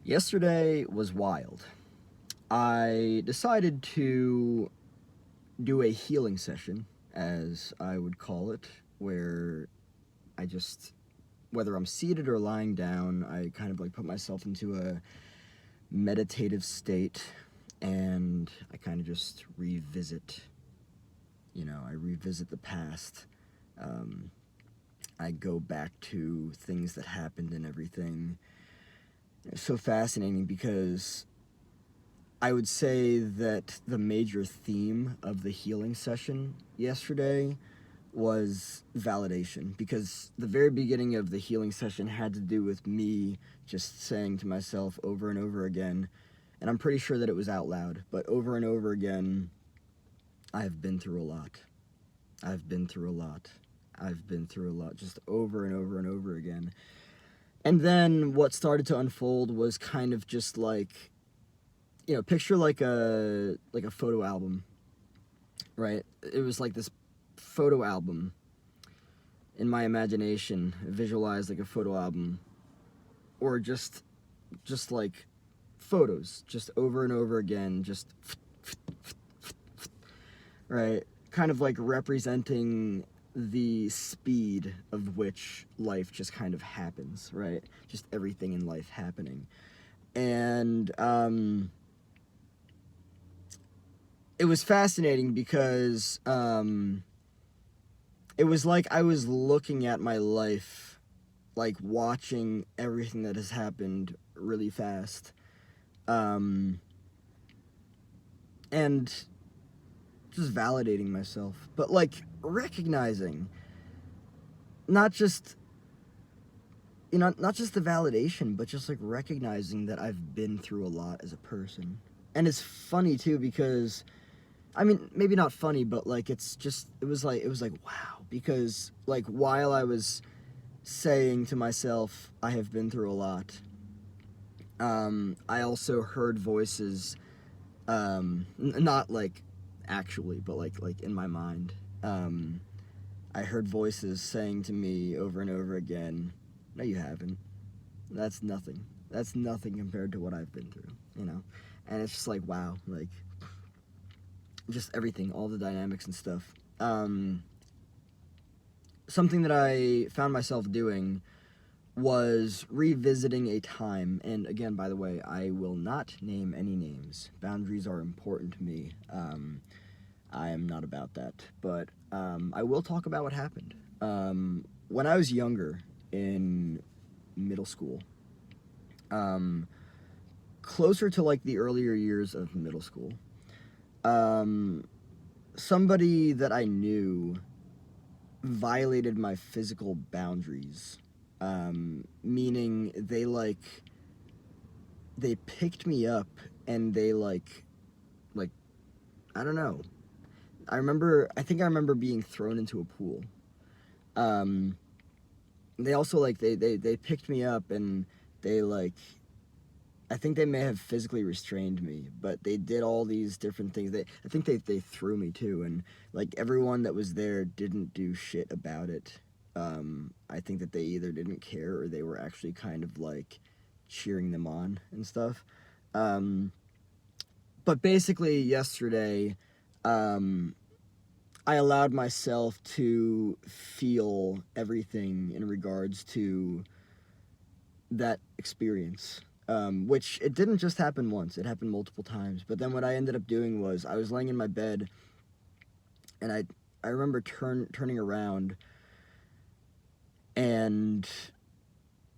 Yesterday was wild. I decided to do a healing session, as I would call it, where I just, whether I'm seated or lying down, I kind of like put myself into a meditative state and I kind of just revisit, I revisit the past. Um, I go back to things that happened and everything. It's so fascinating because I would say that the major theme of the healing session yesterday was validation, because the very beginning of the healing session had to do with me just saying to myself over and over again, and I'm pretty sure that it was out loud, but over and over again, I've been through a lot. I've been through a lot. I've been through a lot, just over and over and over again. And then what started to unfold was kind of just like, picture like a photo album, right? It was like this photo album in my imagination, visualized like a photo album, or just like photos, just over and over again, just right, kind of like representing the speed of which life just kind of happens, right? Just everything in life happening, and it was fascinating because it was like I was looking at my life, like watching everything that has happened really fast, um, and just validating myself, but like recognizing not just not just the validation, but just like recognizing that I've been through a lot as a person. And it's funny too because I mean, maybe not funny, but like it was like wow, because like while I was saying to myself I have been through a lot, I also heard voices, not like actually, but like in my mind. I heard voices saying to me over and over again, "No, you haven't. That's nothing. That's nothing compared to what I've been through." And it's just like wow, like just everything, all the dynamics and stuff. Something that I found myself doing was revisiting a time, and again, by the way, I will not name any names. Boundaries are important to me. I am not about that, but I will talk about what happened. When I was younger, in middle school, um, closer to like the earlier years of middle school, um, somebody that I knew violated my physical boundaries. Meaning they picked me up and they like I don't know. I think I remember being thrown into a pool. Um, they also like they picked me up and they like I think they may have physically restrained me, but they did all these different things. I think they threw me too, and like everyone that was there didn't do shit about it. I think that they either didn't care or they were actually kind of like cheering them on and stuff. Um, but basically, yesterday, um, I allowed myself to feel everything in regards to that experience. Which it didn't just happen once, it happened multiple times. But then what I ended up doing was I was laying in my bed and I remember turning around and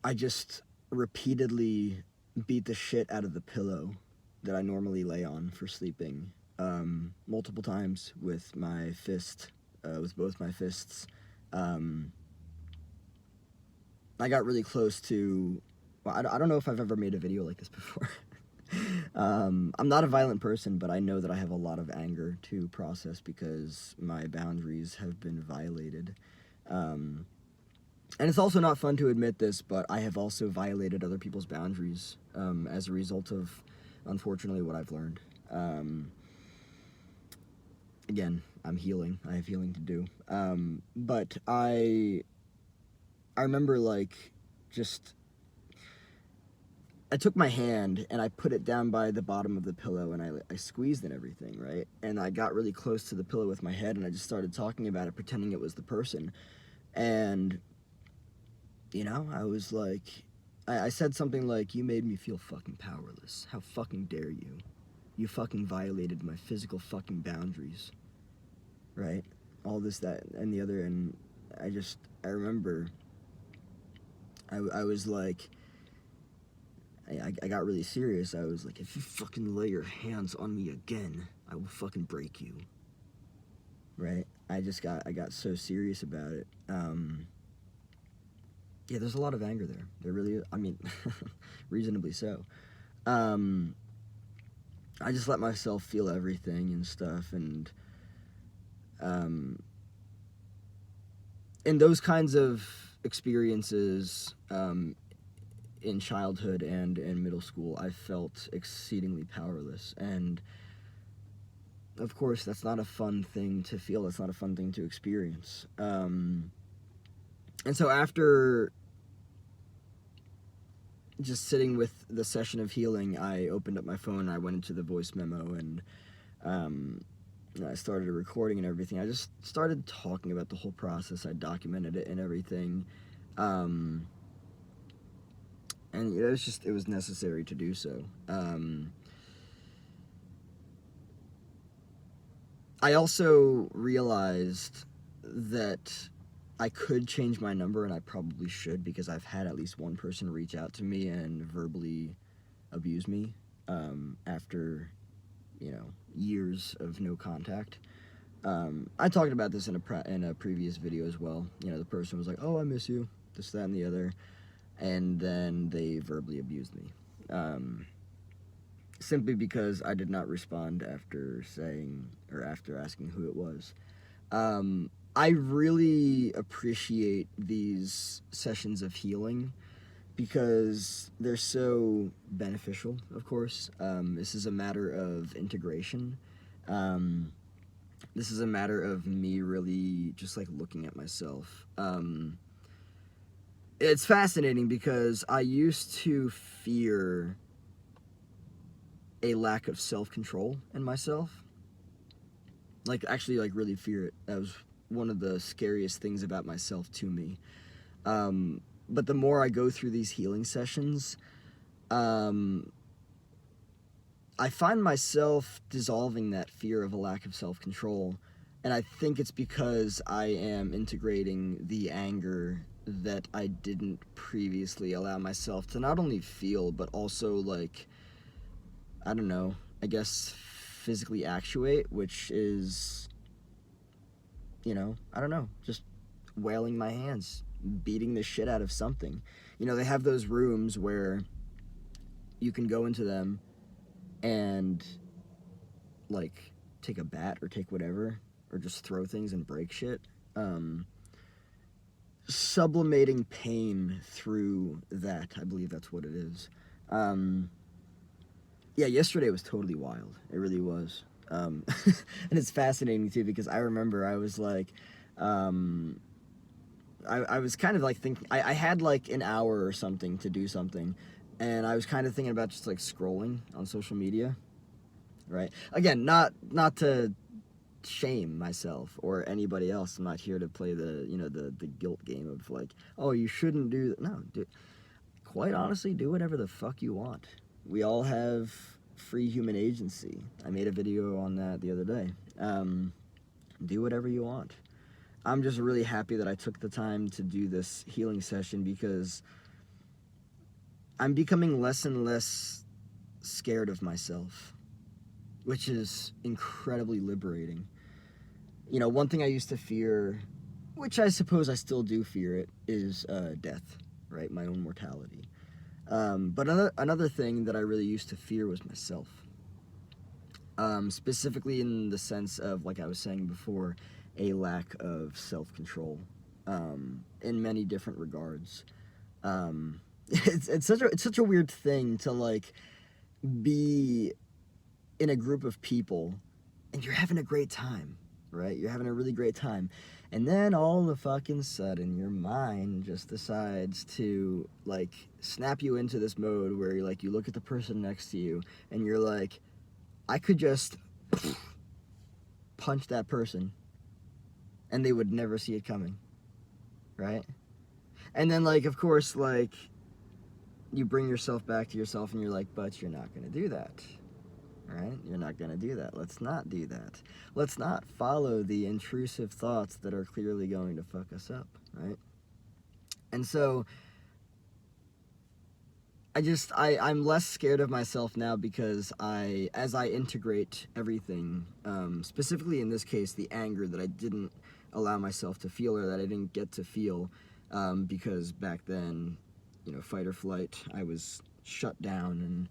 I just repeatedly beat the shit out of the pillow that I normally lay on for sleeping, multiple times with my fist, with both my fists. Um, I got really close to. Well, I don't know if I've ever made a video like this before. I'm not a violent person, but I know that I have a lot of anger to process because my boundaries have been violated. Um, and it's also not fun to admit this, but I have also violated other people's boundaries, as a result of, unfortunately, what I've learned. Again, I'm healing. I have healing to do. But I remember like just I took my hand and I put it down by the bottom of the pillow, and I squeezed and everything, right? And I got really close to the pillow with my head, and I just started talking about it, pretending it was the person. And, I was like, I said something like, "You made me feel fucking powerless. How fucking dare you? You fucking violated my physical fucking boundaries." Right? All this, that, and the other. And I remember I was like, I got really serious. I was like, "If you fucking lay your hands on me again, I will fucking break you." Right? I got so serious about it. Yeah, there's a lot of anger there. There really is. I mean, reasonably so. Um, I just let myself feel everything and stuff. And um, in those kinds of experiences, in childhood and in middle school, I felt exceedingly powerless. And of course, that's not a fun thing to feel. That's not a fun thing to experience. And so after just sitting with the session of healing, I opened up my phone, I went into the voice memo, and I started recording and everything. I just started talking about the whole process. I documented it and everything. And it was necessary to do so. I also realized that I could change my number, and I probably should, because I've had at least one person reach out to me and verbally abuse me after, years of no contact. I talked about this in a previous video as well. The person was like, "Oh, I miss you," this, that, and the other, and then they verbally abused me. Simply because I did not respond after asking who it was. I really appreciate these sessions of healing because they're so beneficial, of course. This is a matter of integration. This is a matter of me really just like looking at myself. It's fascinating because I used to fear a lack of self-control in myself. Actually, really fear it. That was one of the scariest things about myself to me. But the more I go through these healing sessions, I find myself dissolving that fear of a lack of self-control. And I think it's because I am integrating the anger that I didn't previously allow myself to not only feel, but also, I don't know, I guess physically actuate, which is, I don't know, just wailing my hands, beating the shit out of something. They have those rooms where you can go into them and, take a bat or take whatever, or just throw things and break shit. Sublimating pain through that, I believe that's what it is. Yeah, yesterday was totally wild. It really was. And it's fascinating too, because I remember I was like, I was kind of thinking, I had an hour or something to do something, and I was kind of thinking about just scrolling on social media, right? Again, not to shame myself or anybody else. I'm not here to play the the guilt game of oh, you shouldn't do that. No, quite honestly, do whatever the fuck you want. We all have free human agency. I made a video on that the other day. Do whatever you want. I'm just really happy that I took the time to do this healing session, because I'm becoming less and less scared of myself, which is incredibly liberating. One thing I used to fear, which I suppose I still do fear it, is death, right? My own mortality. But another thing that I really used to fear was myself. Specifically in the sense of, like I was saying before, a lack of self-control in many different regards. It's such a weird thing to be in a group of people and you're having a great time. right? You're having a really great time. And then all of a fucking sudden, your mind just decides to, like, snap you into this mode where you're like, you look at the person next to you and you're like, I could just punch that person and they would never see it coming, right? And then, like, of course, like, you bring yourself back to yourself and you're like, but you're not going to do that, right? You're not going to do that. Let's not do that. Let's not follow the intrusive thoughts that are clearly going to fuck us up, right? And so I'm less scared of myself now because as I integrate everything, specifically in this case, the anger that I didn't allow myself to feel, or that I didn't get to feel, because back then, fight or flight, I was shut down, and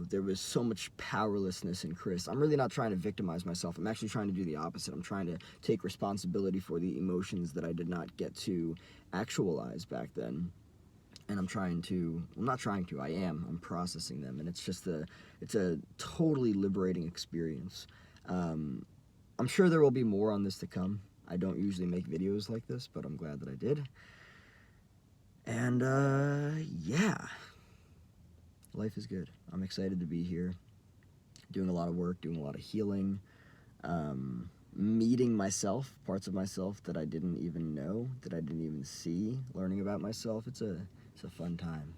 there was so much powerlessness in Chris. I'm really not trying to victimize myself. I'm actually trying to do the opposite. I'm trying to take responsibility for the emotions that I did not get to actualize back then. And I'm processing them, and it's a totally liberating experience. I'm sure there will be more on this to come. I don't usually make videos like this, but I'm glad that I did. And yeah, life is good. I'm excited to be here, doing a lot of work, doing a lot of healing, meeting myself, parts of myself that I didn't even know, that I didn't even see, learning about myself. It's a fun time.